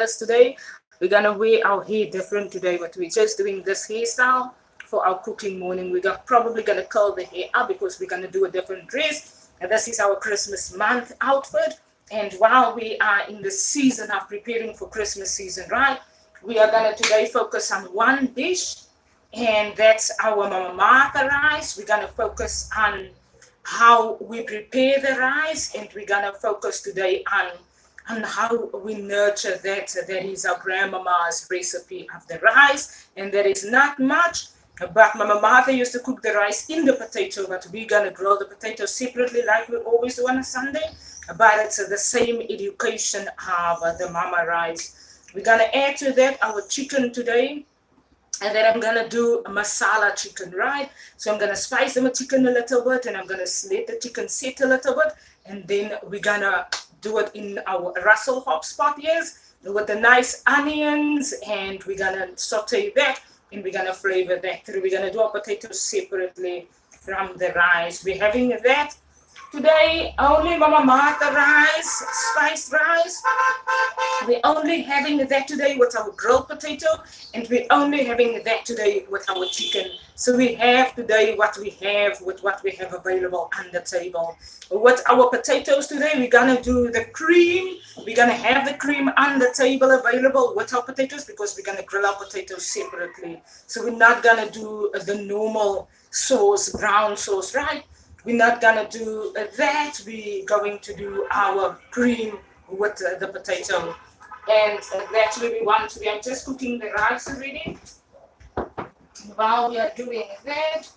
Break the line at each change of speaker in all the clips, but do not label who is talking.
us today. We're gonna wear our hair different today, but we're just doing this hairstyle for our cooking morning. We're probably gonna curl the hair up because we're gonna do a different dress. And this is our Christmas month outfit. And while we are in the season of preparing for Christmas season, right? We are gonna today focus on one dish, and that's our Mama Martha rice. We're gonna focus on how we prepare the rice, and we're gonna focus today on how we nurture that. That is our grandmama's recipe of the rice, and there is not much. But Mama Martha used to cook the rice in the potato, but we're gonna grill the potato separately, like we always do on a Sunday. But it's the same education of the mama rice. We're gonna add to that our chicken today, and then I'm gonna do a masala chicken, right? So I'm gonna spice the chicken a little bit, and I'm gonna let the chicken sit a little bit, and then we're gonna do it in our Russell Hobbs pot, yes, with the nice onions, and we're gonna saute that, and we're gonna flavor that through. We're gonna do our potatoes separately from the rice. We're having that today, only Mama Martha rice, spiced rice. We're only having that today with our grilled potato, and we're only having that today with our chicken. So we have today what we have with what we have available on the table. With our potatoes today, we're gonna do the cream. We're gonna have the cream on the table available with our potatoes because we're gonna grill our potatoes separately. So we're not gonna do the normal sauce, brown sauce, right? We're not gonna do that. We're going to do our cream with the potato, and that's where we want to be. I'm just cooking the rice already. While we are doing that,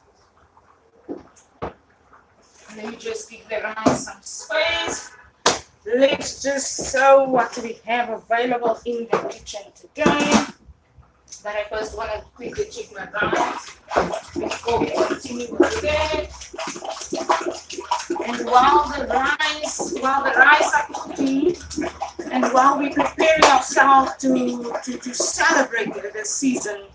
let me just give the rice some space. Let's just show what we have available in the kitchen today. But I first want to quickly check my rice before we continue with that. And while the rice are cooking, and while we're preparing ourselves to celebrate the season,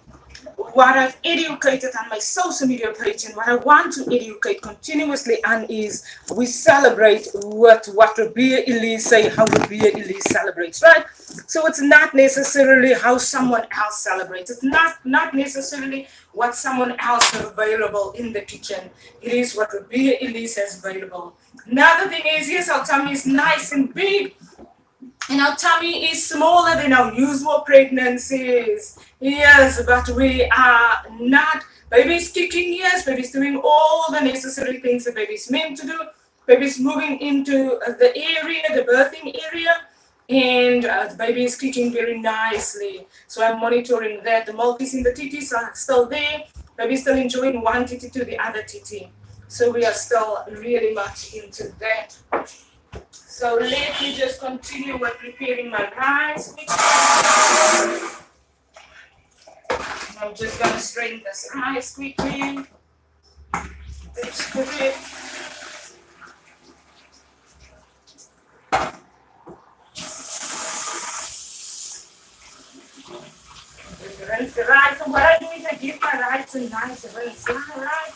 what I've educated on my social media page and what I want to educate continuously on is we celebrate what Ribea Elise say, how Ribea Elise celebrates, right? So it's not necessarily how someone else celebrates. It's not necessarily what someone else has available in the kitchen. It is what Ribea Elise has available. Another thing is, yes, our tummy is nice and big, and our tummy is smaller than our usual pregnancies. Yes, but we are not. Baby's kicking, yes. Baby's doing all the necessary things that baby's meant to do. Baby's moving into the area, the birthing area, and the baby is kicking very nicely. So I'm monitoring that. The milk is in the titties are still there. Baby's still enjoying one titty to the other titty. So we are still really much into that. So let me just continue with preparing my rice. I'm just gonna strain this rice quickly. That's good. Rinse the rice. And what I do is I give my rice a nice rinse. Right?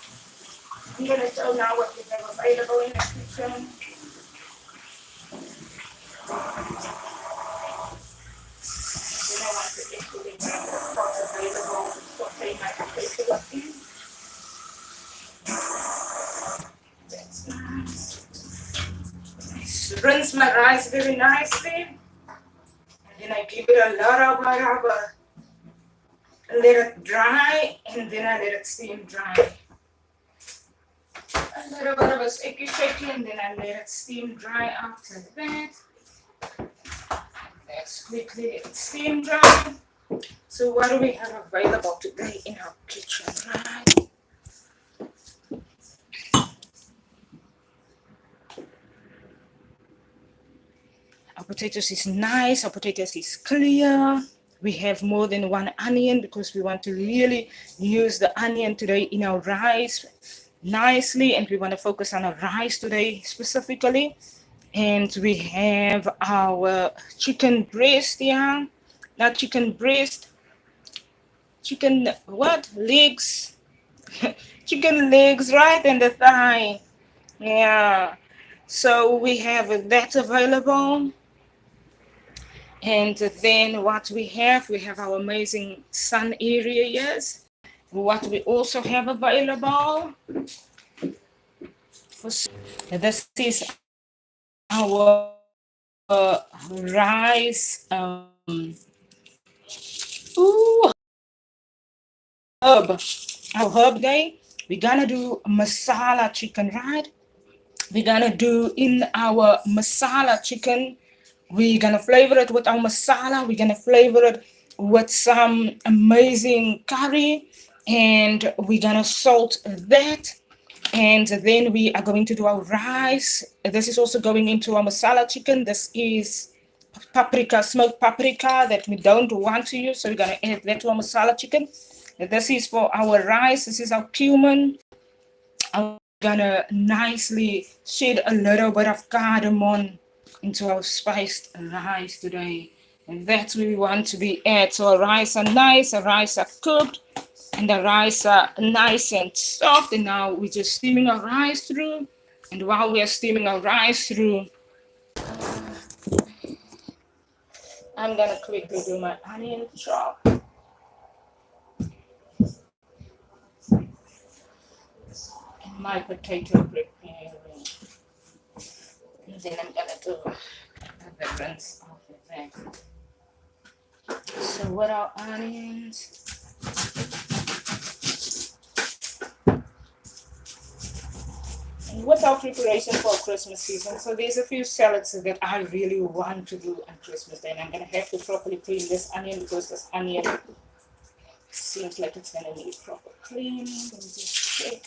I'm gonna show now what we have available in the kitchen. Then I want to equally make the pot available to saute my potato in. That's nice. Rinse my rice very nicely. And then I give it a lot of water. Let it dry, and then I let it steam dry. A little bit of a shaky, and then I let it steam dry after that. Let's quickly let it steam dry. So what do we have available today in our kitchen, right? Our potatoes is nice, our potatoes is clear. We have more than one onion because we want to really use the onion today in our rice nicely, and we want to focus on our rice today specifically. And we have our chicken breast here, not chicken breast, chicken what? Legs, chicken legs, right? And the thigh, yeah. So we have that available. And then what we have our amazing sun area, yes. What we also have available for this is our rice, herb, our herb day. We're gonna do masala chicken, right? We're gonna do in our masala chicken. We're gonna flavor it with our masala. We're gonna flavor it with some amazing curry, and we're gonna salt that. And then we are going to do our rice. This is also going into our masala chicken. This is paprika, smoked paprika that we don't want to use. So we're gonna add that to our masala chicken. And this is for our rice. This is our cumin. I'm gonna nicely shed a little bit of cardamom into our spiced rice today. And that's where we want to be at. So our rice are nice, our rice are cooked, and the rice are nice and soft. And now we're just steaming our rice through. And while we are steaming our rice through, I'm gonna quickly do my onion chop. And my potato preparing. And then I'm gonna do the rinse off of that. So what are onions? And what's our preparation for Christmas season? So there's a few salads that I really want to do on Christmas Day. And I'm gonna have to properly clean this onion because this onion seems like it's gonna need proper cleaning. Let me just check.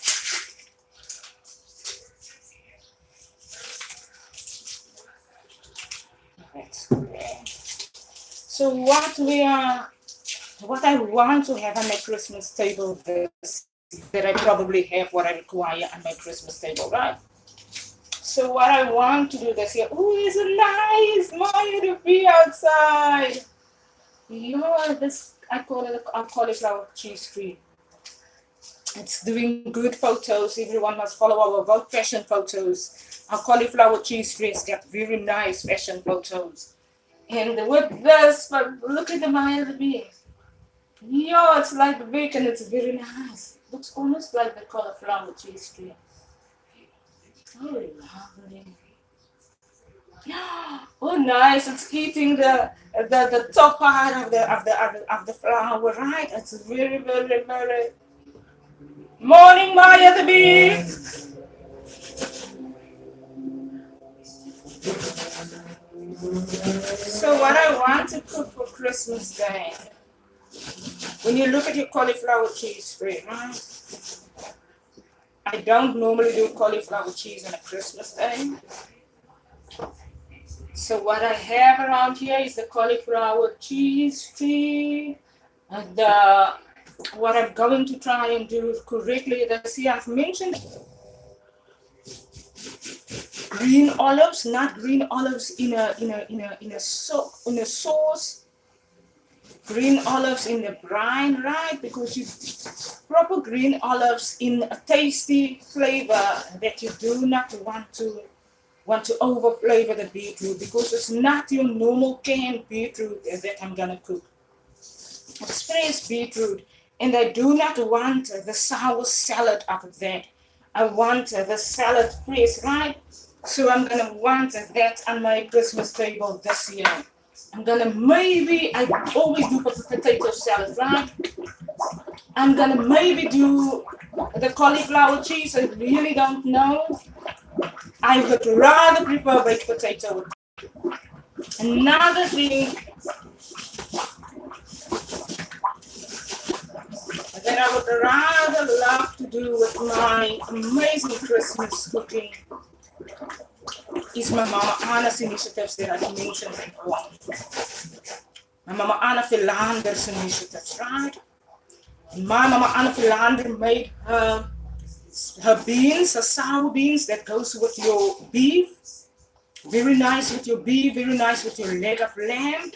That's great. So what I want to have on my Christmas table this that I probably have what I require on my Christmas table, right? So what I want to do this year, oh, it's a nice morning to be outside. You know, this I call it a cauliflower cheese tree. It's doing good photos. Everyone must follow our Vogue fashion photos. Our cauliflower cheese trees get very nice fashion photos. And with this, but look at the Maya the bee. Yo, it's like big and it's very nice. Looks almost like the cauliflower cheese tree. Oh, lovely. Oh, nice! It's eating the top part of the flower, right? It's very very morning, Maya the bee. So what I want to cook for Christmas Day, when you look at your cauliflower cheese tree, right? I don't normally do cauliflower cheese on a Christmas Day. So what I have around here is the cauliflower cheese tree. And what I'm going to try and do correctly this year, I've mentioned green olives, not green olives in a sauce. Green olives in the brine, right? Because you proper green olives in a tasty flavor that you do not want to over flavor the beetroot, because it's not your normal canned beetroot that I'm gonna cook. It's fresh beetroot, and I do not want the sour salad out of that. I want the salad fresh, right? So I'm gonna want that on my Christmas table this year. I'm gonna I always do potato salad, right? I'm gonna maybe do the cauliflower cheese. I really don't know. I would rather prefer baked potato. Another thing that I would rather love to do with my amazing Christmas cooking is my Mama Anna's initiatives that I mentioned before. My Mama Anna Philander's initiatives, right? My Mama Anna Philander made her beans, her sour beans that goes with your beef. Very nice with your beef, very nice with your leg of lamb.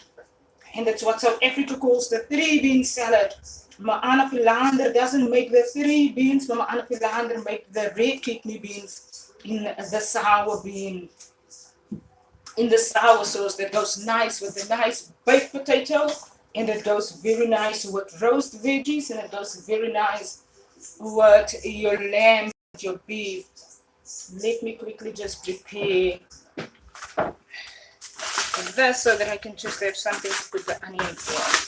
And that's what South Africa calls the 3-bean salad. Mama Anna Philander doesn't make the 3 beans. Mama Anna Philander makes the red kidney beans in the sour bean. in the sour sauce that goes nice with the nice baked potato, and it goes very nice with roast veggies, and it goes very nice with your lamb, your beef. Let me quickly just prepare this so that I can just have something to put the onion for.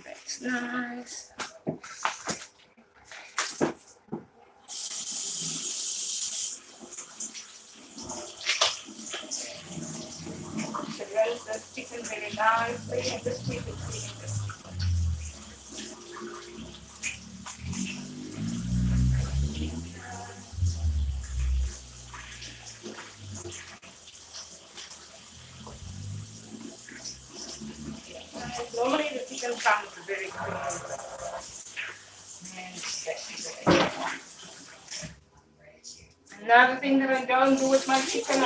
That's nice. Rinse the chicken very nicely and just keep it clean. Normally the chicken comes very clean. Another thing that I don't do with my chicken,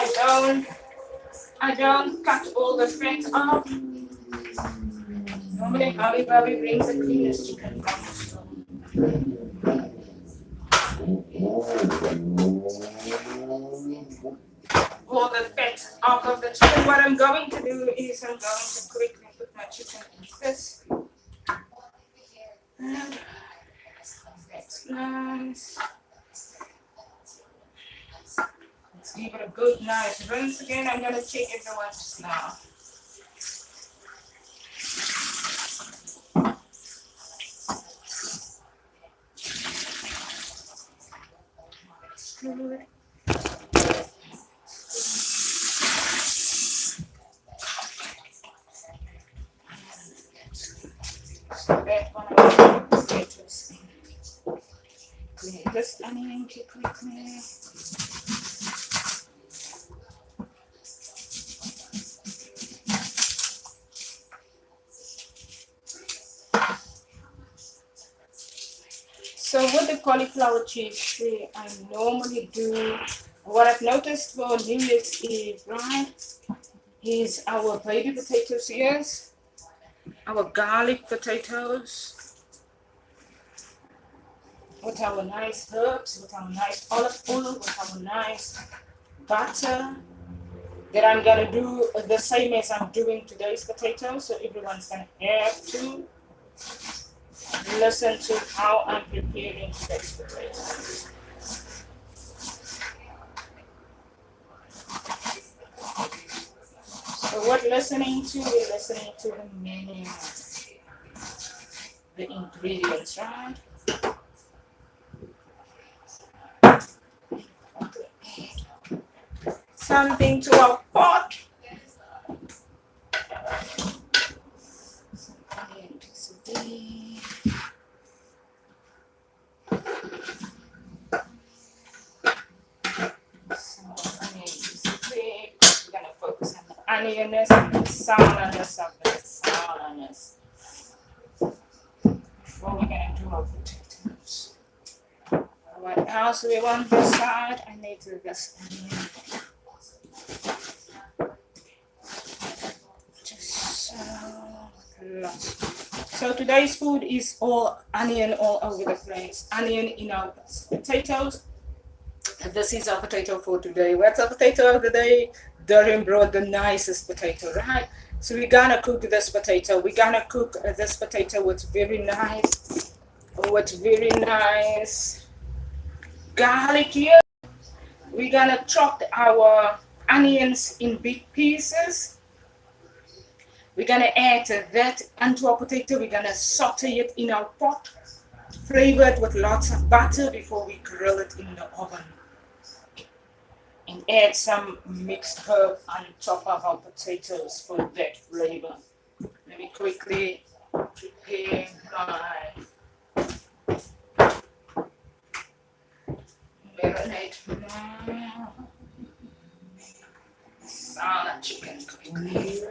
I don't cut all the fat off. Normally Bobby brings the cleanest chicken from the store. All the fat off of the chicken. What I'm going to do is I'm going to quickly put my chicken in this. And that's nice. Let's give it a good nice rinse again. I'm going to check everyone just now. That's good. So that one I'm going to get this in. Clean this onion quickly. So with the cauliflower cheese, I normally do, what I've noticed for New Year's Eve, right, is our baby potatoes here, our garlic potatoes, with our nice herbs, with our nice olive oil, with our nice butter, that I'm going to do the same as I'm doing today's potatoes, so everyone's going to have to listen to how I'm preparing today's potatoes. So what listening to? We're listening to the menu, the ingredients, right? Something to our pot. Onioness and the sourness of the sourness. Before we're going to do our potatoes. What else we want this side? I need to this onion. Just lots. So today's food is all onion all over the place. Onion in our potatoes. This is our potato for today. What's our potato of the day? Durham brought the nicest potato, right? So we're gonna cook this potato. We're gonna cook this potato with very nice garlic here. We're gonna chop our onions in big pieces. We're gonna add that onto our potato. We're gonna saute it in our pot, flavor it with lots of butter before we grill it in the oven. And add some mixed herb on top of our potatoes for that flavor. Let me quickly prepare my marinade Masala chicken quickly.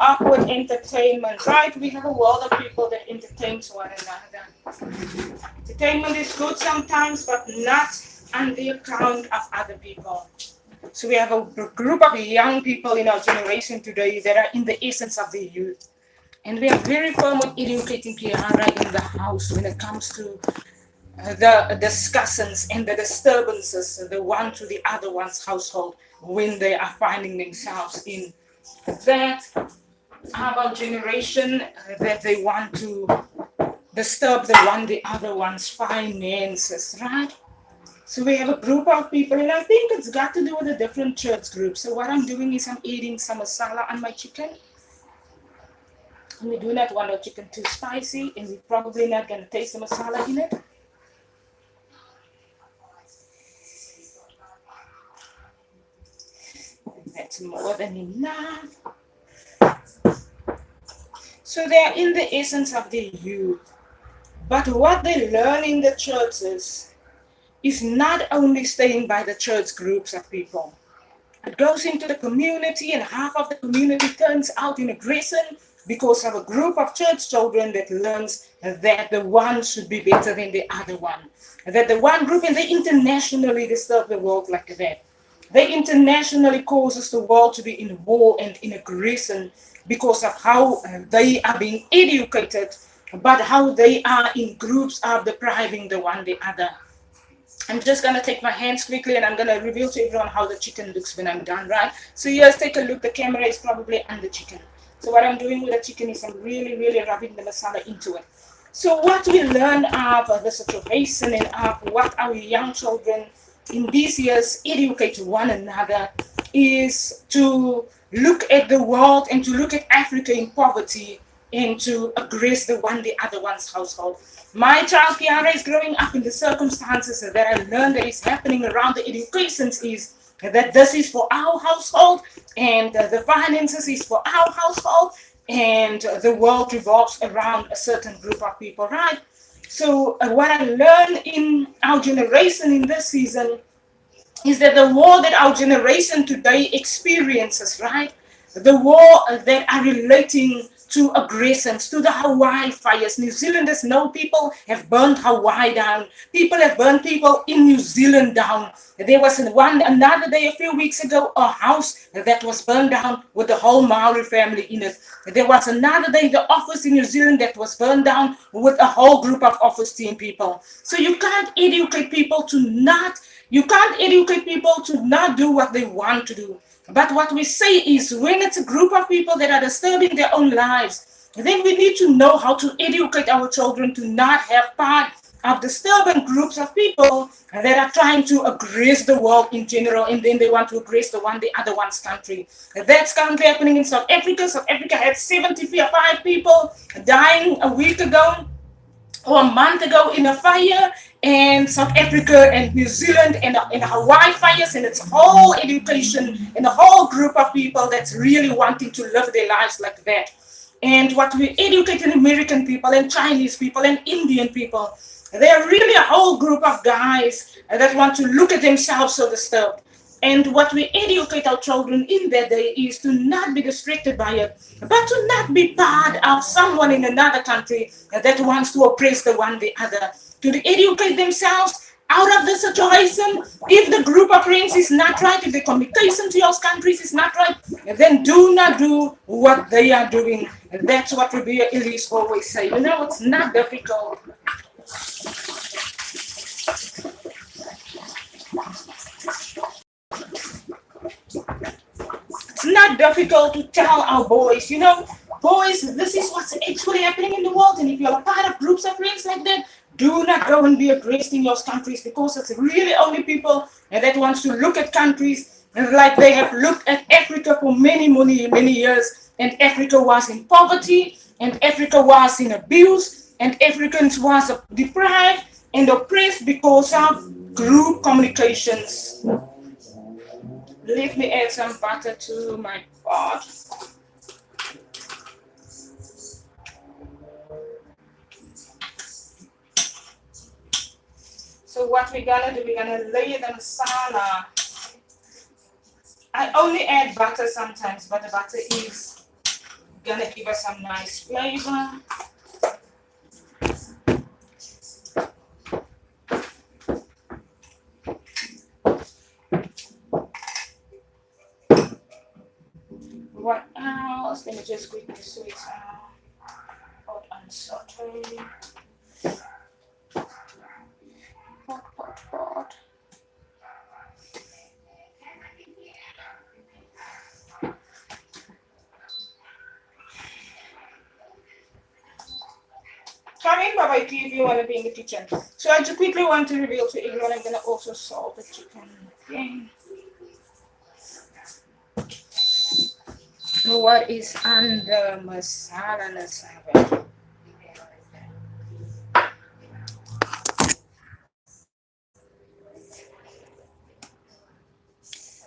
up with entertainment, right? We have a world of people that entertains one another. Entertainment is good sometimes, but not on the account of other people. So we have a group of young people in our generation today that are in the essence of the youth. And we are very firm on educating Kiara in the house when it comes to the discussions and the disturbances, the one to the other one's household when they are finding themselves in that our generation that they want to disturb the other one's finances, right? So we have a group of people, and I think it's got to do with the different church groups. So what I'm doing is I'm eating some masala on my chicken. And we do not want our chicken too spicy, and we're probably not going to taste the masala in it. That's more than enough. So they're in the essence of the youth. But what they learn in the churches is not only staying by the church groups of people. It goes into the community, and half of the community turns out in aggression because of a group of church children that learns that the one should be better than the other one. That the one group, and they internationally disturb the world like that. They internationally causes the world to be in war and in aggression because of how they are being educated, but how they are in groups of depriving the one the other. I'm just going to take my hands quickly and I'm going to reveal to everyone how the chicken looks when I'm done, right? So yes, take a look. The camera is probably on the chicken. So what I'm doing with the chicken is I'm really, really rubbing the masala into it. So what we learn of the situation and of what our young children in these years educate one another is to look at the world and to look at Africa in poverty and to aggress the other one's household. My child Kiara is growing up in the circumstances that I learned that is happening around the educations is that this is for our household and the finances is for our household and the world revolves around a certain group of people, right? So what I learned in our generation in this season is that the war that our generation today experiences, right? The war that are relating to aggressions, to the Hawaii fires. New Zealanders know people have burned Hawaii down. People have burned people in New Zealand down. There was another day a few weeks ago, a house that was burned down with the whole Maori family in it. There was another day the office in New Zealand that was burned down with a whole group of office team people. So you can't educate people to not do what they want to do. But what we say is when it's a group of people that are disturbing their own lives, then we need to know how to educate our children to not have part of disturbing groups of people that are trying to aggress the world in general, and then they want to aggress the other one's country. That's currently happening in South Africa. South Africa had 75 people dying a week ago or a month ago in a fire, and South Africa and New Zealand and Hawaii fires, and it's whole education and a whole group of people that's really wanting to live their lives like that. And what we educate in American people and Chinese people and Indian people, they're really a whole group of guys that want to look at themselves so disturbed. And what we educate our children in that day is to not be distracted by it, but to not be part of someone in another country that wants to oppress the other. To educate themselves out of the situation. If the group of friends is not right, if the communication to your countries is not right, then do not do what they are doing. And that's what Ribea Elise always say. It's not difficult. It's not difficult to tell our boys, boys, this is what's actually happening in the world. And if you're a part of groups of friends like that, do not go and be aggressed in your countries, because it's really only people that wants to look at countries like they have looked at Africa for many, many, many years. And Africa was in poverty, and Africa was in abuse, and Africans was deprived and oppressed because of group communications. Let me add some butter to my pot. So what we're gonna do, we're gonna lay the masala. I only add butter sometimes, but the butter is Gonna give us some nice flavor. What else? Let me just quickly switch hot and saute. Hot. Come in, Baba, if you want to be in the kitchen. So I just quickly want to reveal to everyone, I'm going to also salt the chicken again. What is under masala? Let's have it.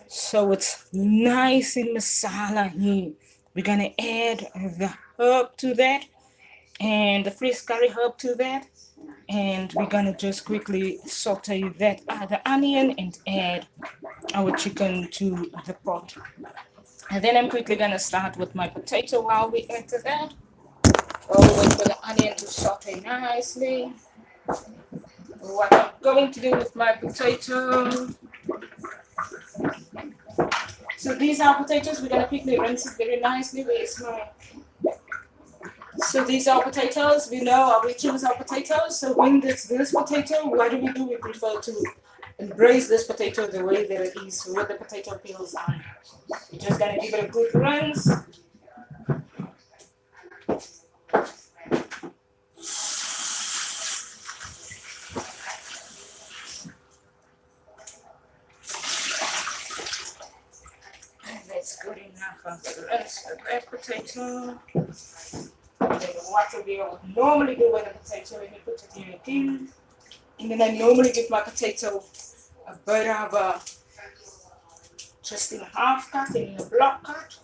So it's nice in masala here. We're going to add the herb to that and the fresh curry herb to that. And we're gonna just quickly saute that the onion and add our chicken to the pot. And then I'm quickly gonna start with my potato while we add to that. While we wait for the onion to saute nicely. What I'm going to do with my potato. So these are potatoes. We're gonna quickly rinse it very nicely. Where's my So these are potatoes. We know we choose our potatoes. So when this potato, what do? We prefer to embrace this potato the way that it is with the potato peels on. We're just gonna give it a good rinse. And that's good enough of the rinse for that potato. And then what we normally do with the potato, when you put it in a tin. And then I normally give my potato a bit of a just in a half cut, in a block cut.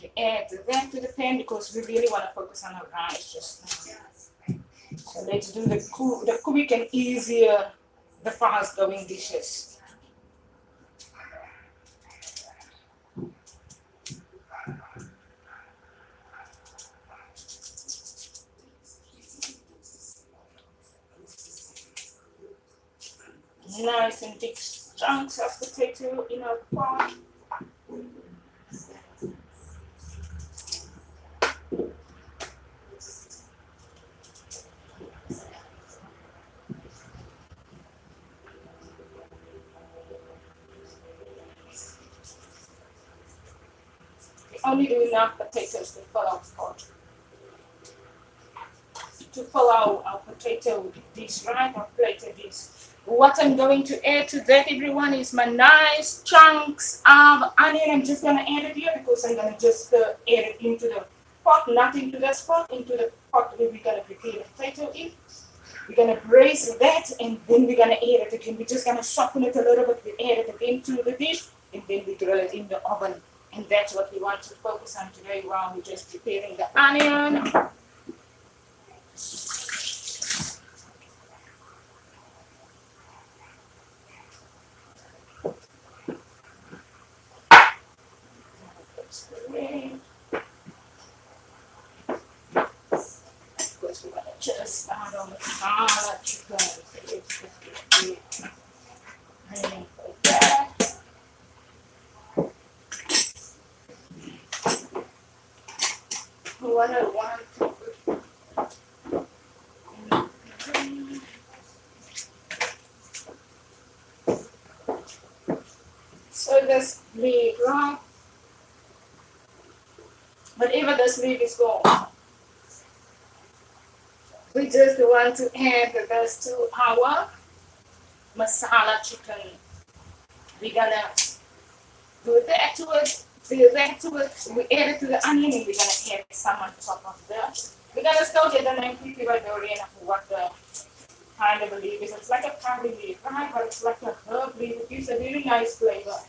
You add that to the pan because we really want to focus on our rice just now. So let's do the quick and easier, the fast going dishes. Nice and big chunks of potato in our pot. We only do enough potatoes to fill our pot. To fill our potato dish, right? Our plated dish. What I'm going to add to that, everyone, is my nice chunks of onion. I'm just going to add it here because I'm going to just add it into the pot, not into the pot, into the pot where we're going to prepare the potato in. We're going to braise that and then we're going to add it again. We're just going to soften it a little bit. We add it again to the dish and then we grill it in the oven. And that's what we want to focus on today while we're just preparing the onion. Just start on the masala chicken. And like that. What I want to put. So this leaf, right? Whatever this leaf is gone. We just want to add this to our masala chicken. We're gonna do that to it, we add it to the onion and we're gonna add some on top of that. We're gonna still get the name quickly by the way of what the kind of a leaf is. It's like a curry leaf, right? But it's like a herb leaf. It gives a really nice flavor.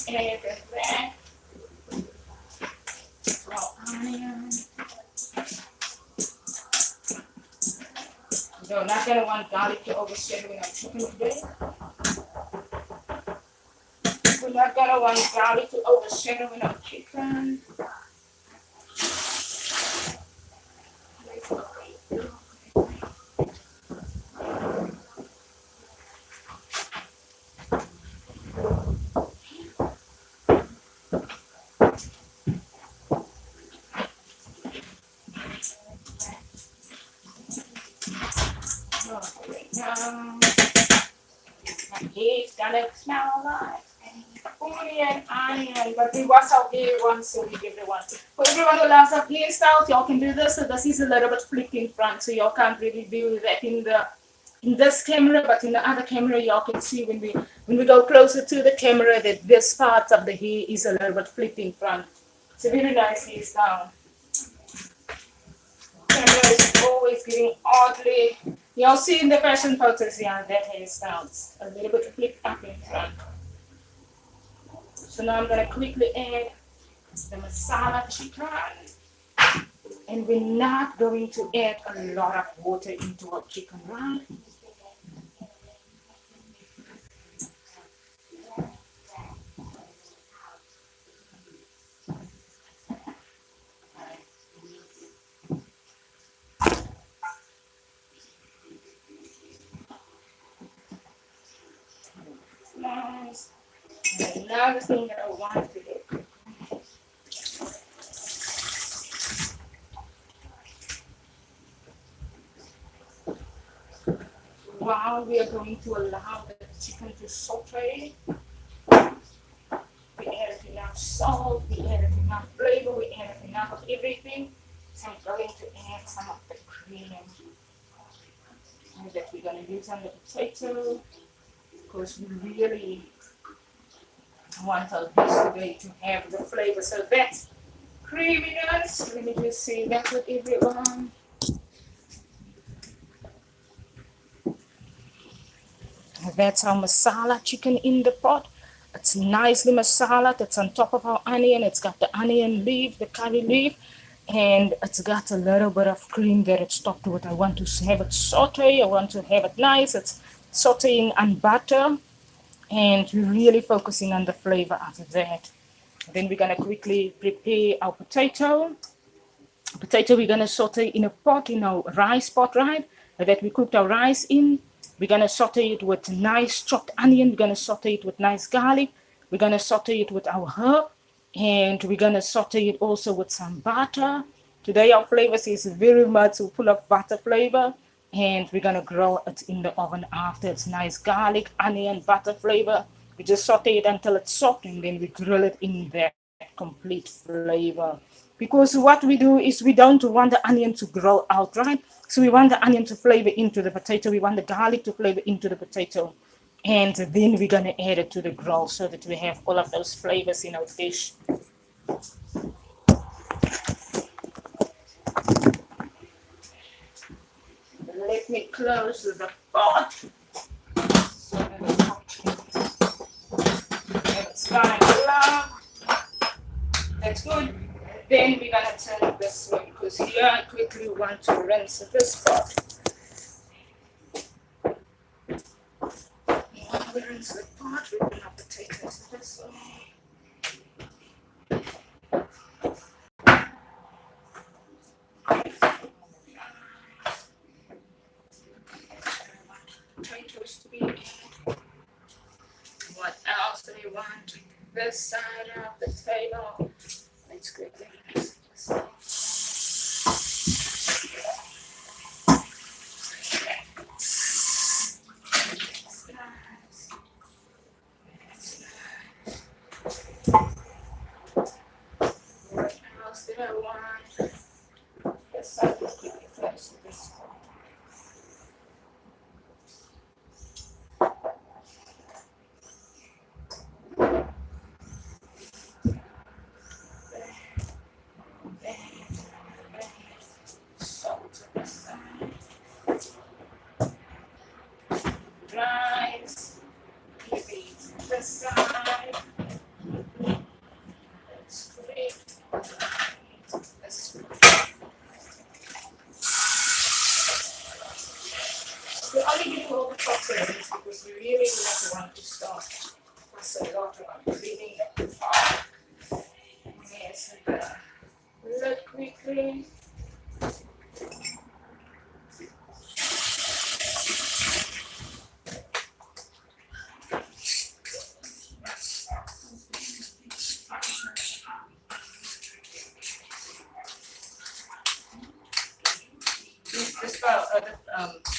Add that. Raw onion. We're not gonna want garlic to overshadow our chicken today. We're not gonna want garlic to overshadow our chicken. It's gonna smell like onion, onion, but we wash our hair once, so we give it one. For everyone who loves our hairstyles, y'all can do this. So this is a little bit flipped in front, so y'all can't really do that in this camera, but in the other camera, y'all can see when we go closer to the camera that this part of the hair is a little bit flipped in front. It's a very nice hairstyle. Camera is always getting oddly. Y'all see in the fashion photos, yeah, that hairstyles a little bit flipped up in front. So now I'm gonna quickly add the masala chicken, and we're not going to add a lot of water into our chicken, right? Nice. And another thing that I want to do. While we are going to allow the chicken to saute, we added enough salt, we added enough flavor, we added enough of everything. So I'm going to add some of the cream that we're going to use on the potato, because we really want our dish today to have the flavor. So that's creaminess. Let me just say that with everyone. That's our masala chicken in the pot. It's nicely masala. That's on top of our onion. It's got the onion leaf, the curry leaf, and it's got a little bit of cream that it's topped with. I want to have it saute. I want to have it nice. It's sauteing on butter, and we're really focusing on the flavor after that. Then we're gonna quickly prepare our potato. Potato we're gonna saute in a pot, in our rice pot, right? That we cooked our rice in. We're gonna saute it with nice chopped onion. We're gonna saute it with nice garlic. We're gonna saute it with our herb, and we're gonna saute it also with some butter. Today our flavors is very much full of butter flavor, and we're gonna grill it in the oven after. It's nice garlic, onion, butter flavor. We just saute it until it's soft, and then we grill it in that complete flavor. Because what we do is we don't want the onion to grow out, right? So we want the onion to flavor into the potato. We want the garlic to flavor into the potato. And then we're going to add it to the grill so that we have all of those flavors in our dish. Let me close the pot so that it's kind of low. That's good. Then we're gonna turn this way because here I quickly want to rinse this pot. When we rinse the pot, we put our potatoes this way. Potatoes to be in. What else do we want? This side of the table. Let's quickly rinse this way. What else did I want? This side is quickly close to this one. Salt to this side. Rice. This side.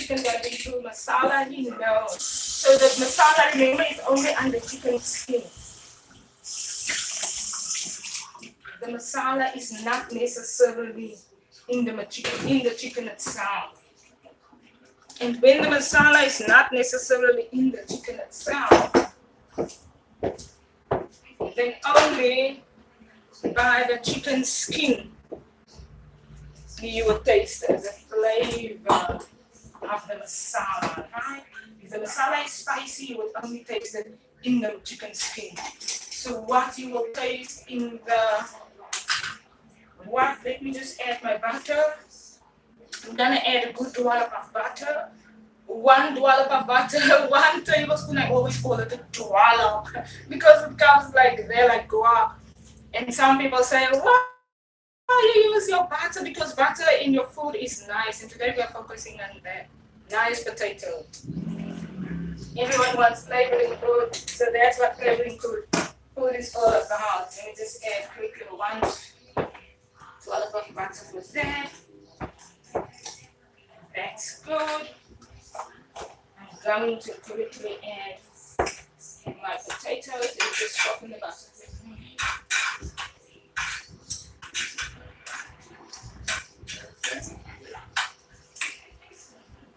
chicken gonna be through masala, he knows. So the masala, remember, is only on the chicken skin. The masala is not necessarily in the chicken itself. And when the masala is not necessarily in the chicken itself, then only by the chicken skin you will taste the flavor of the masala, right? If the masala is spicy, you will only taste it in the chicken skin. So what you will taste in the let me just add my butter. I'm gonna add a good dollop of butter. 1 dollop of butter, 1 tablespoon. I always call it a dollop because it comes like there, like guac. And some people say, why you use your butter? Because butter in your food is nice. And today we are focusing on that nice potato. Everyone wants flavoring food, so that's what flavoring food is all about. Let me just add quickly 1 dollop of butter for that. That's good. I'm going to quickly add my potatoes and just soften the butter.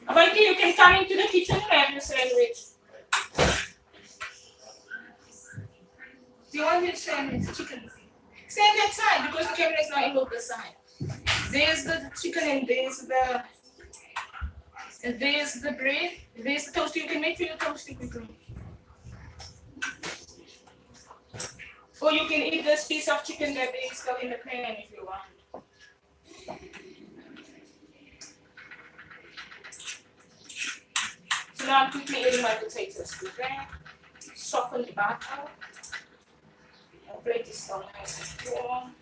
AWOKH, you can come into the kitchen and have your sandwich. Do you want your sandwich? Chicken. Stand that side because the camera is not in both the side. There's the chicken and there's the bread. There's the toast. You can make your toasty quickly. Or you can eat this piece of chicken that is still in the pan if you want. So now I'm quickly adding my potatoes to that. Soften the butter. My plate is still nice and warm.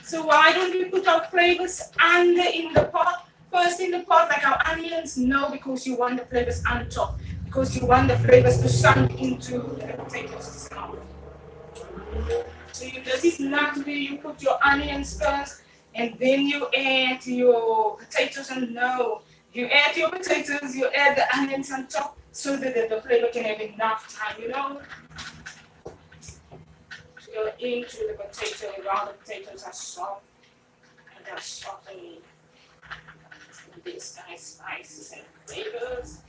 So why don't we put our flavors in the pot? First in the pot, like our onions? No, because you want the flavors on top. Because you want the flavors to sink into the potatoes itself. So this is not where you put your onions first and then you add your potatoes, and no. You add your potatoes, you add the onions on top so that the flavor can have enough time, you know? Go into the potato while the potatoes are soft, and they're softening these nice spices and flavors.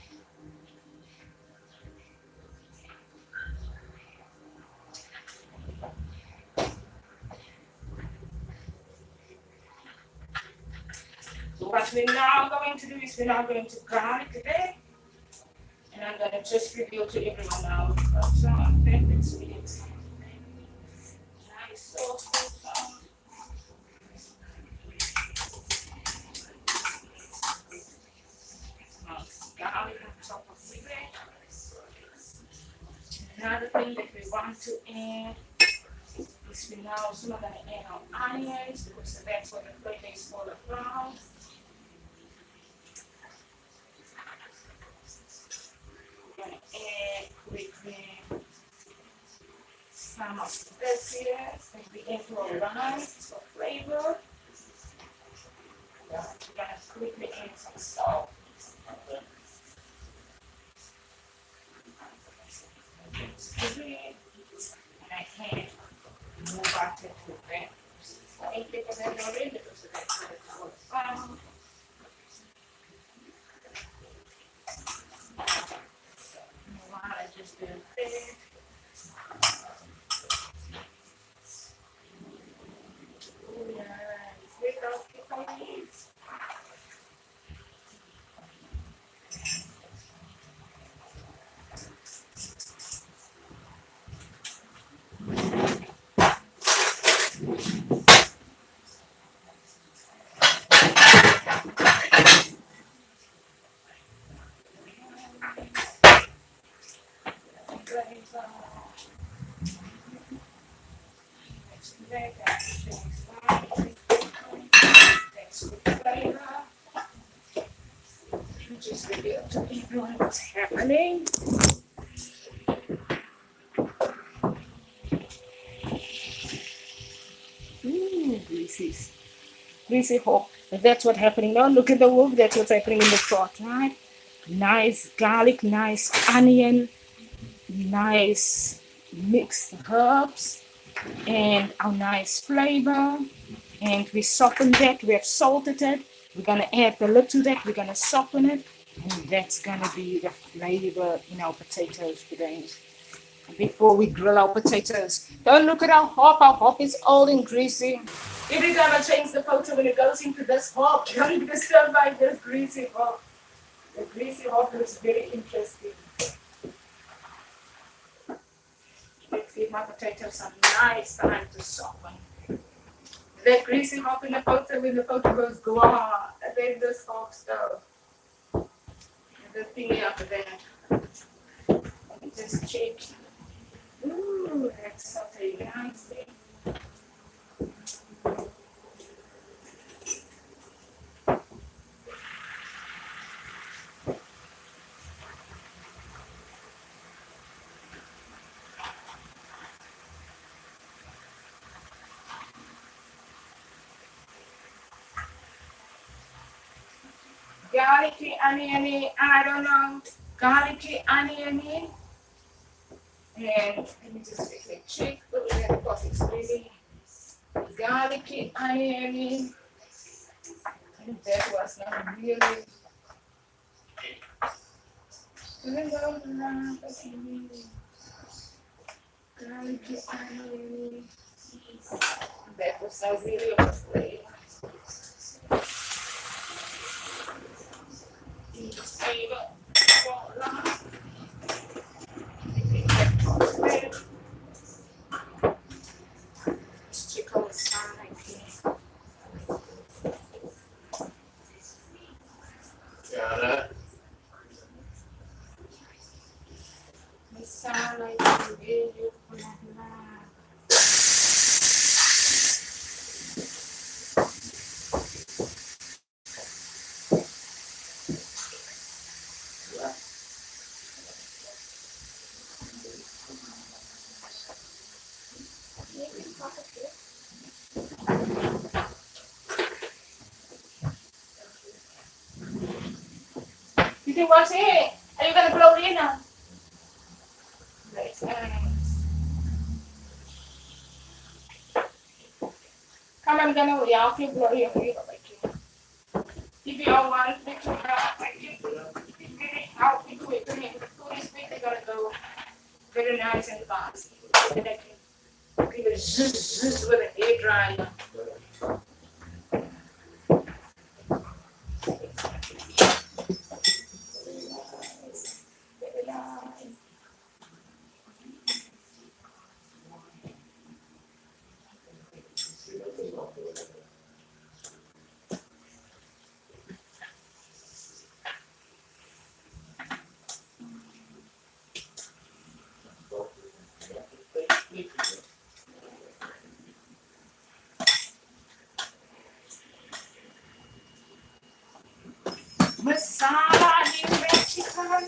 So what we're now going to do is we're now going to garlic today, and I'm going to just reveal to everyone now some of that experience. Another thing that we want to add is we now also going to add our onions because that's what the flavor is all about. We're going to add quickly some of this here and begin to align for flavor. We're going to quickly add some salt. And I can't move out to that. I ain't thinking that already because that's what it's all about. While I just did that. Just reveal to everyone what's happening. greasy hawk. That's what's happening now. Look at the wolf. That's what's happening in the pot, right? Nice garlic, nice onion, nice mixed herbs, and our nice flavor. And we soften that. We have salted it. We're gonna add the lid to that. We're gonna soften it, and that's gonna be the flavor in our potatoes today. Before we grill our potatoes, don't look at our hop. Our hop is old and greasy. Every time I change the photo, when it goes into this hop, don't be disturbed by this greasy hop. The greasy hop looks very interesting. Let's give my potatoes some nice time to soften. That greasy hop in the photo, when the photo goes gone, and then this hop stove. And the thingy after that. Let me just check. Ooh, that's sauteing nicely. Garlicky, oniony, I don't know. Garlicky, oniony. And let me just quickly check that because it's really garlicky, oniony. And that was not really. Garlicky, oniony. That was not really a flavor. Masala is you think what's it? Are you gonna blow it now? Right. Come, I'm gonna I'll keep blowing it for you. If you all want me to I can really help you do it. I mean, the food is quickly gonna go very nice and fast. And I can give it a zzz with an air dryer. Masala in Mexican.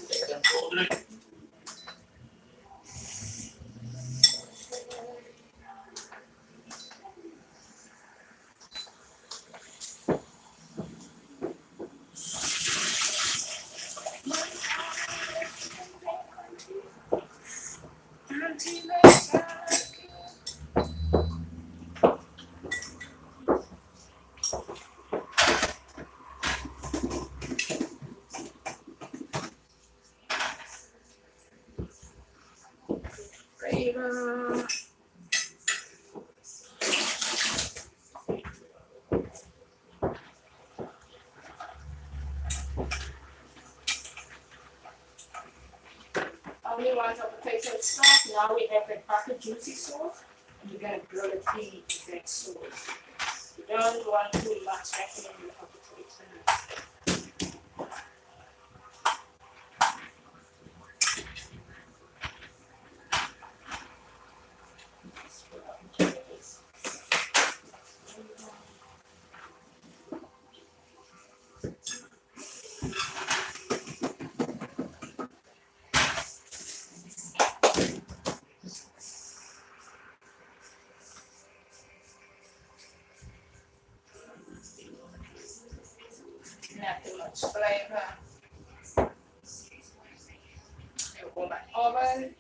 Only want our potato sauce. Now we have the packet juicy sauce. And we're gonna grill it in that sauce. You don't want too much happening with our potatoes. much flavor. I'll go my oven.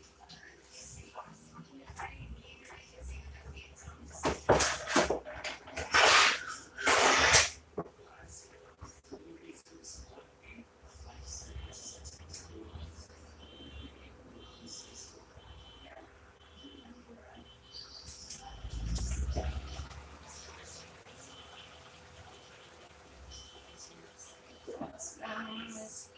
That's nice.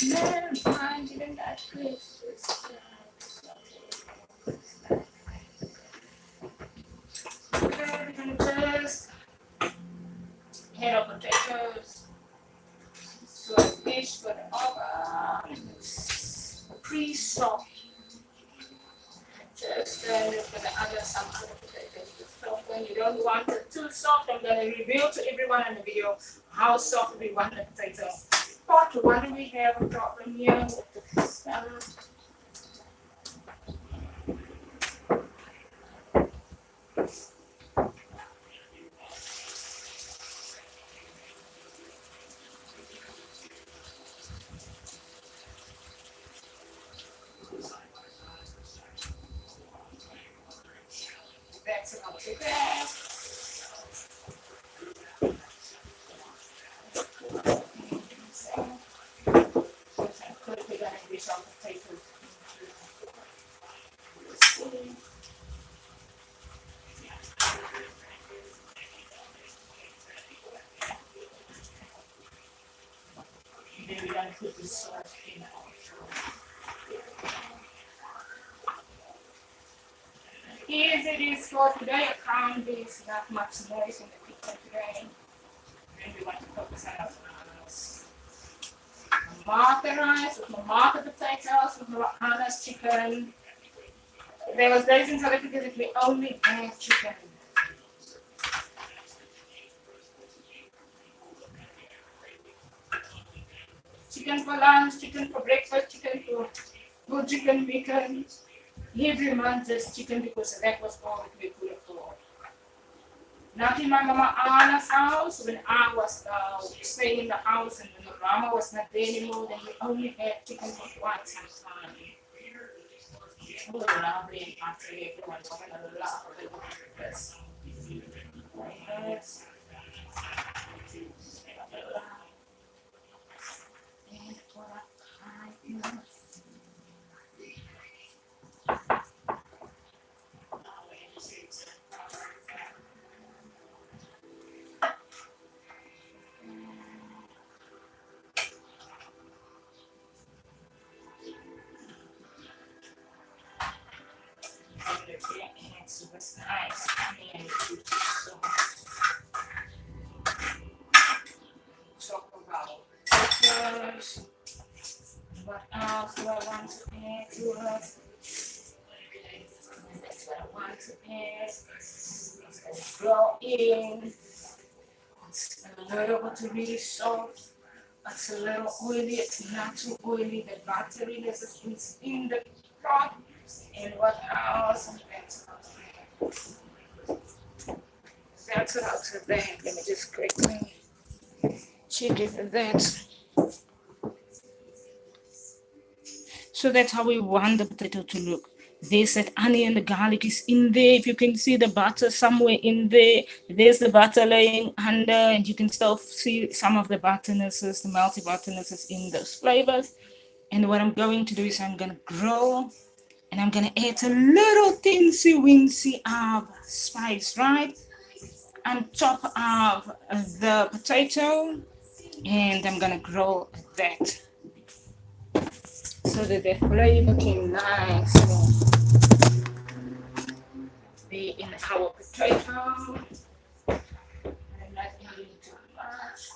Never mind, didn't that twist? Okay, we're gonna just head of potatoes to a dish for the oven. It's pre-soft. Just then we're gonna add some other potatoes to soften. You don't want it too soft. I'm gonna reveal to everyone in the video how soft we want the potato. Part one, we have a problem here with the salad. That's about too bad. Then we're gonna put the salt in also. As it is for today, I found there's not much noise in the kitchen today. And we want to focus on our else. Market rice with my market potatoes with my honest chicken. There was days in South Africa that we only had chicken. Chicken for lunch, chicken for breakfast, chicken for chicken weekend. Every month just chicken because that was all that we could afford. Not in my mama Anna's house, when I was staying in the house and when Mama was not there anymore, then we only had chicken for quite some time. Oh, lovely, actually, everyone gonna love this. Yes. And for a kindness. It was nice and so talk about pictures. What else do I want to add to us? That's what I want to add. Let's go in. It's a little bit really soft. It's a little oily. It's not too oily. The butteryness is in the pot. And what else? That's what I'll do that. Let me just quickly check it that. So that's how we want the potato to look. There's that onion, the garlic is in there. If you can see the butter somewhere in there, there's the butter laying under, and you can still see some of the butternesses, the melty butternesses in those flavors. And what I'm going to do is I'm going to grill And I'm gonna add a little teensy weensy of spice, right? On top of the potato, and I'm gonna grill that so that the flavor can nicely be in our potato. And not adding too much.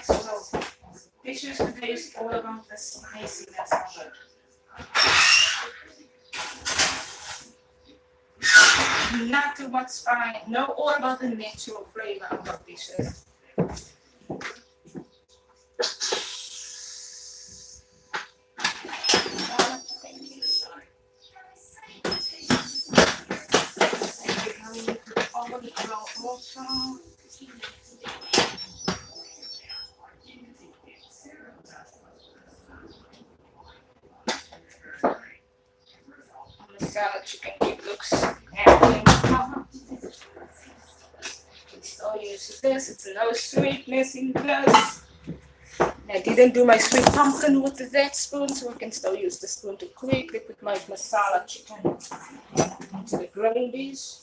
So, dishes today is all about the spiciness of it. Not too much spice. No, all about the natural flavor of the dishes. Also, the salad chicken, it looks healthy. So use this, it's no sweetness in this. I didn't do my sweet pumpkin with that spoon, so I can still use the spoon to quickly put my masala chicken into the grilling dish.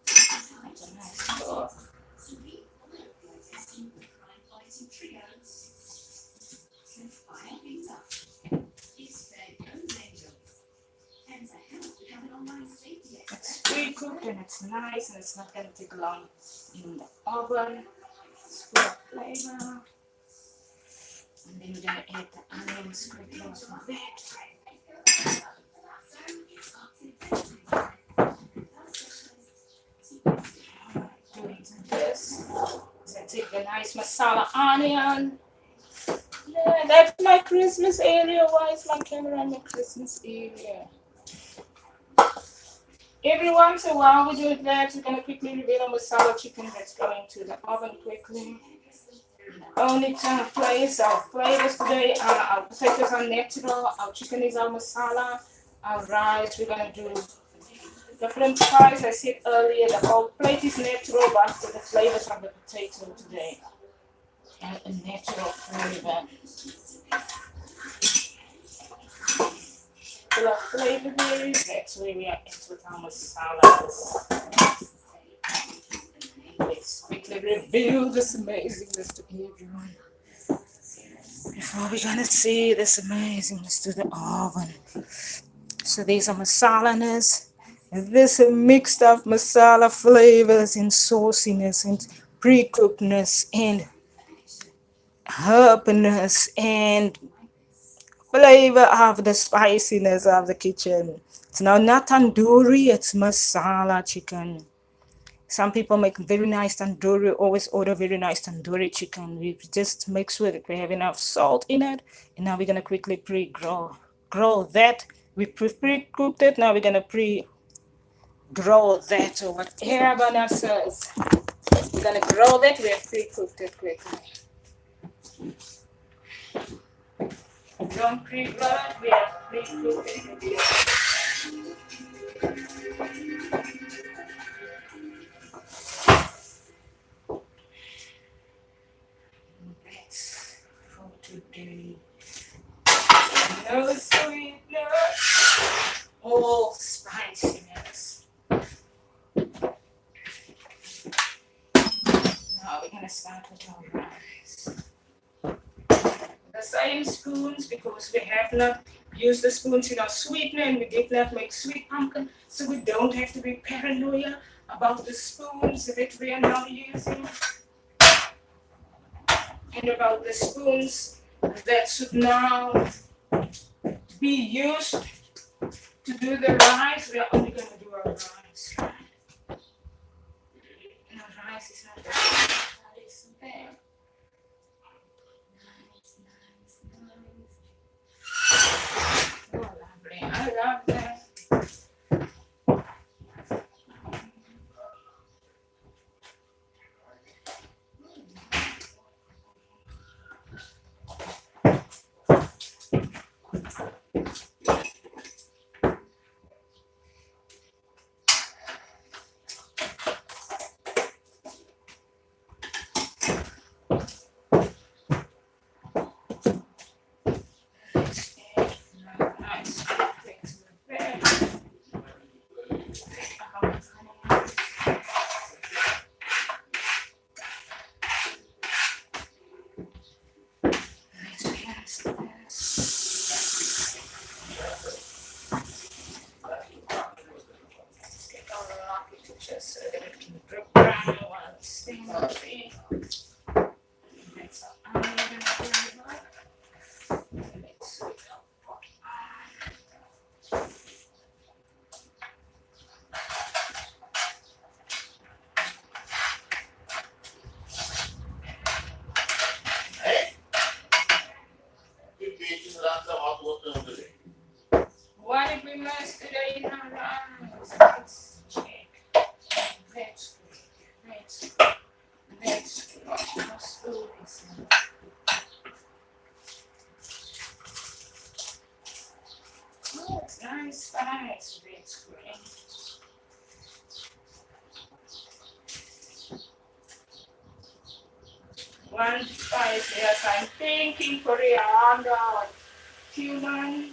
It's a nice dog. It's pre-cooked and it's nice and it's not going to take long in the oven. It's full of flavor. And then we're going to add the onions quickly to that. Doing this. So take the nice masala onion. Yeah, that's my Christmas area. Why is my camera in the Christmas area? Every once in a while we do that. We're going to quickly reveal our masala chicken that's going to the oven quickly. Only to place our flavors today. Our potatoes are natural. Our chicken is our masala. Our rice, we're going to do different spice. I said earlier, the whole plate is natural, but for the flavors of the potato today. And a natural flavor. Full of flavor here. That's where we are at with our masalas. Let's quickly reveal this amazingness to everyone. Before we're gonna see this amazingness to the oven. So these are masalaness. This mixed up masala flavors and sauciness and pre-cookedness and herbiness and flavor of the spiciness of the kitchen. It's now not tandoori, it's masala chicken. Some people make very nice tandoori, always order very nice tandoori chicken. We just make sure that we have enough salt in it. And now we're going to quickly grill that. We pre-cooked it, now we're going to grill that or whatever that says. We're going to grill that, we have pre-cooked it quickly. Don't pre-grill it, we have pre-cooked it. That's for today. No sweetness, all spiciness. Now we're gonna start with our rice. The same spoons because we have not used the spoons in our sweetener and we did not make sweet pumpkin, so we don't have to be paranoid about the spoons that we are now using and about the spoons that should now be used to do the rice. We are only going to do our rice. And our rice is not rice there. Nice. Oh, lovely. I love that. coffee. That's our onion flavor. Let's switch up. What did we miss today in our lives? Let's check. That's Let's do this. Oh, it's nice spice. That's great. One spice, yes, I'm thinking coriander, cumin,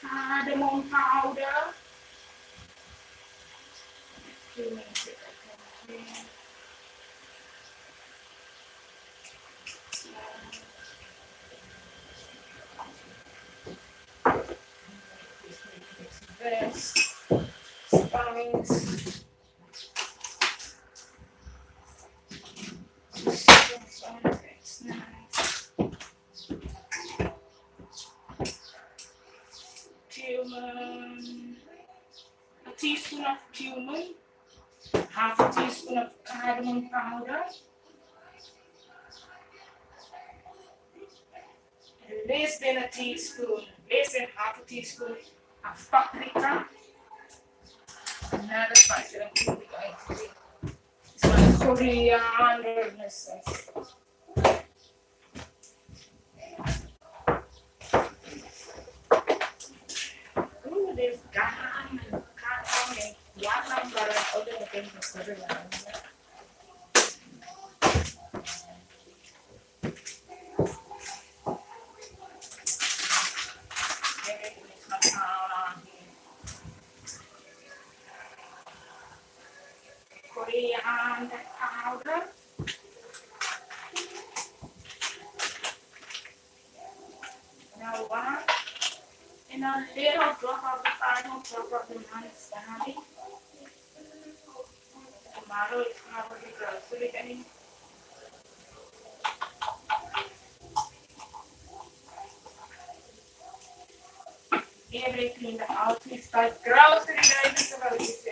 cardamom powder. Cumin, this spice. It's nice. Cumin, a teaspoon of cumin, half a teaspoon of cardamom powder, less than a teaspoon, less than half a teaspoon of paprika. Another spice that I'm going to do. It's my coriander. Ooh, there's garam and cardamom and yam and other things. Coriander powder. Now one. And a little drop of the final drop of the masala. Tomato is probably grocery getting. Everything in the house is like grocery items about this.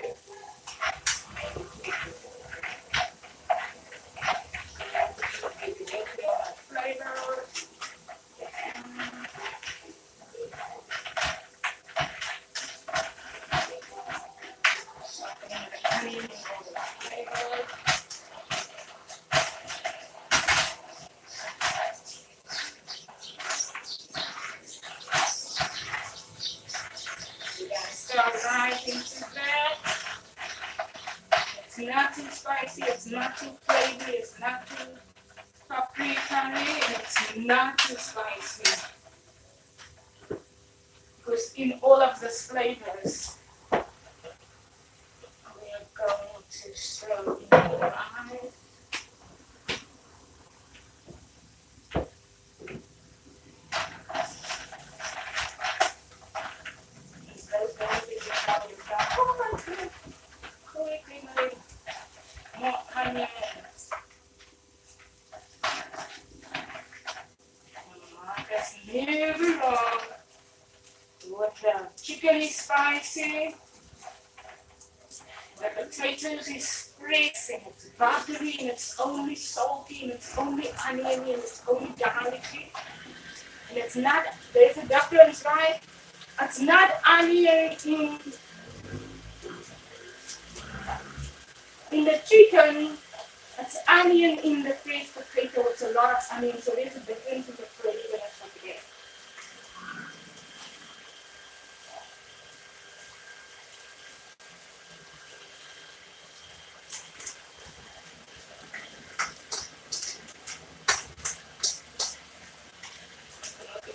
Flavors. Start right into that. It's not too spicy, it's not too flavoury, it's not too paprika, and it's not too spicy. Because in all of these flavors, we are going to show in your eyes. Oh my God! Quickly, more onions. That's never wrong. What the chicken is spicy. The potatoes is rich and it's buttery and it's only salty and it's only oniony and it's only garlicky. And it's not, there's a difference, right? It's not onion in the chicken, it's onion in the fresh potato. It's a lot of onion, so there's a difference in the flavor and something else.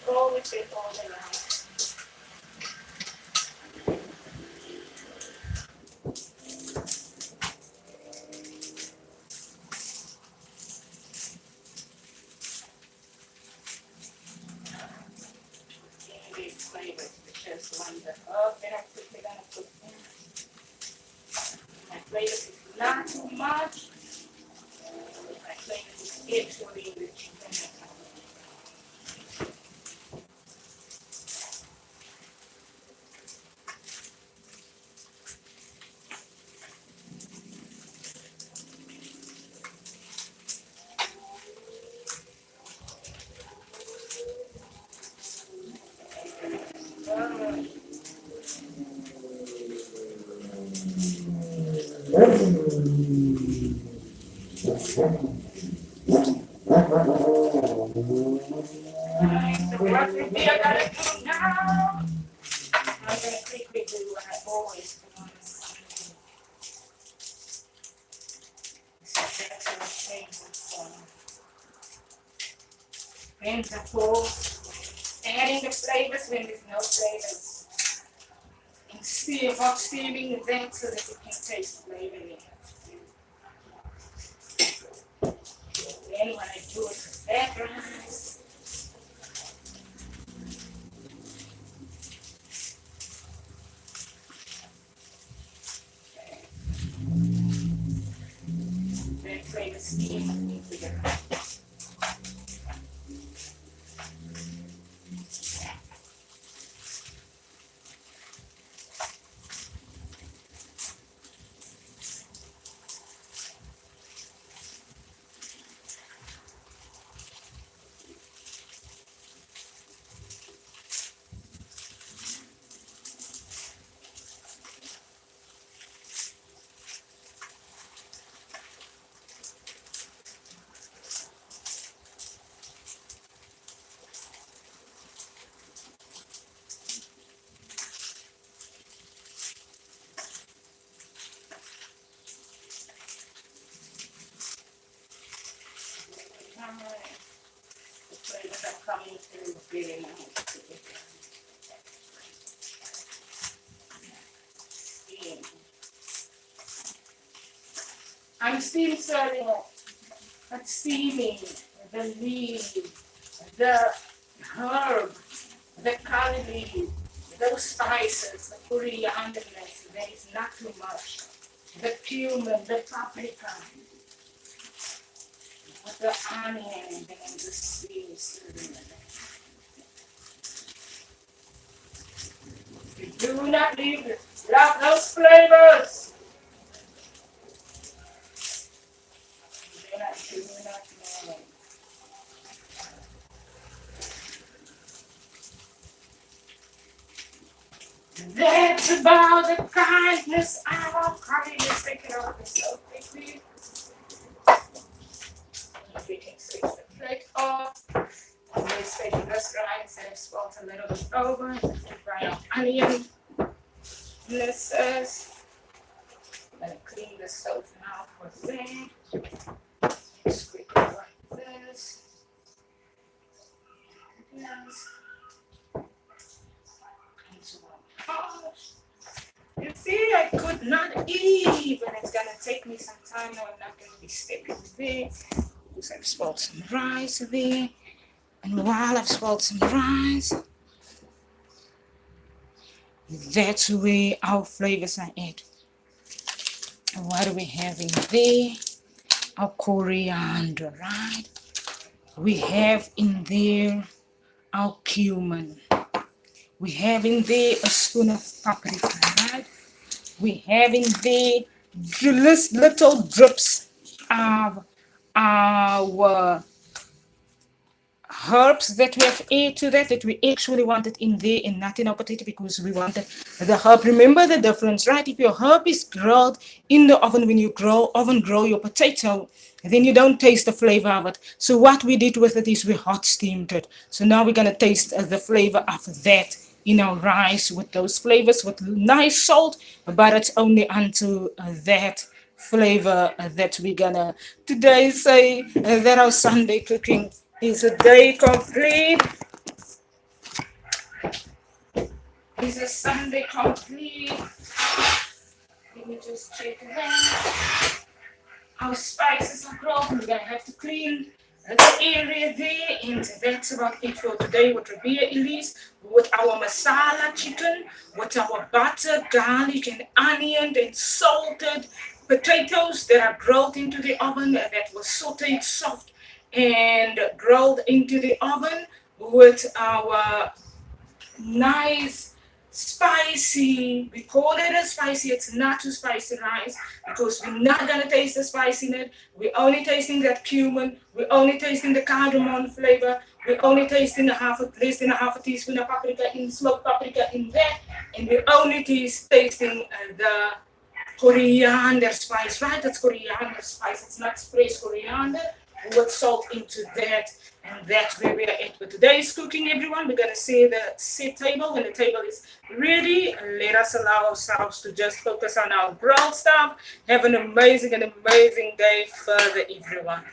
Always take all the around. My flavor is not too much. actually the chicken. So what we are gonna do now, I'm gonna quickly do what I always do on this. So that's what things are things are full. Adding the flavors when there's no flavors. And steam, hot steaming that so that you can taste flavor in it. Then when I do it with that rice, that flavor steam into the rice. The flavors are coming through very nice. I'm still serving but steaming the leaf, the herb, the curry leaf, those spices, the corianderness, there is not too much. The cumin, the paprika, the onion, and then the seeds. You do not leave it. Love those flavors. Do not know. That's about the kindness of our coffee. Let's take it off so quickly. If we can switch the plate off. Let's take this rice and spot a little bit over. Fry our onion. Let's I'm going to clean the stove now for that. Just quickly like this. Yes. You see, I could not even. It's gonna take me some time now. I'm not gonna be stepping there because I've spoiled some rice there. And while I've spoiled some rice, that's where our flavors are at. And what do we have in there? Our coriander, right? We have in there our cumin. We have in there a spoon of paprika, right? We have in there little drips of our herbs that we have added to that we actually wanted in there and not in our potato because we wanted the herb. Remember the difference, right? If your herb is grilled in the oven, when you grow your potato, then you don't taste the flavor of it. So what we did with it is we hot steamed it. So now we're going to taste the flavor of that in our rice with those flavors with nice salt, but it's only unto that flavor that we're gonna today say that our Sunday cooking is a day complete. Is a Sunday complete. Let me just check that. Our spices are broken. We're gonna have to clean the area there, and that's about it for today with Ribea Elise, with our masala chicken, with our butter, garlic, and onion, and salted potatoes that are grilled into the oven that was sauteed soft and grilled into the oven with our nice spicy, we call it a spicy, it's not too spicy rice because we're not gonna taste the spice in it. We're only tasting that cumin, we're only tasting the cardamom flavor, we're only tasting less than a half a teaspoon of smoked paprika in there, and we're only tasting the coriander spice, right? That's coriander spice, it's not fresh coriander. We would salt into that, and that's where we are at with today's cooking, everyone. We're going to see the set table. When the table is ready, let us allow ourselves to just focus on our grilled stuff. Have an amazing day further, everyone.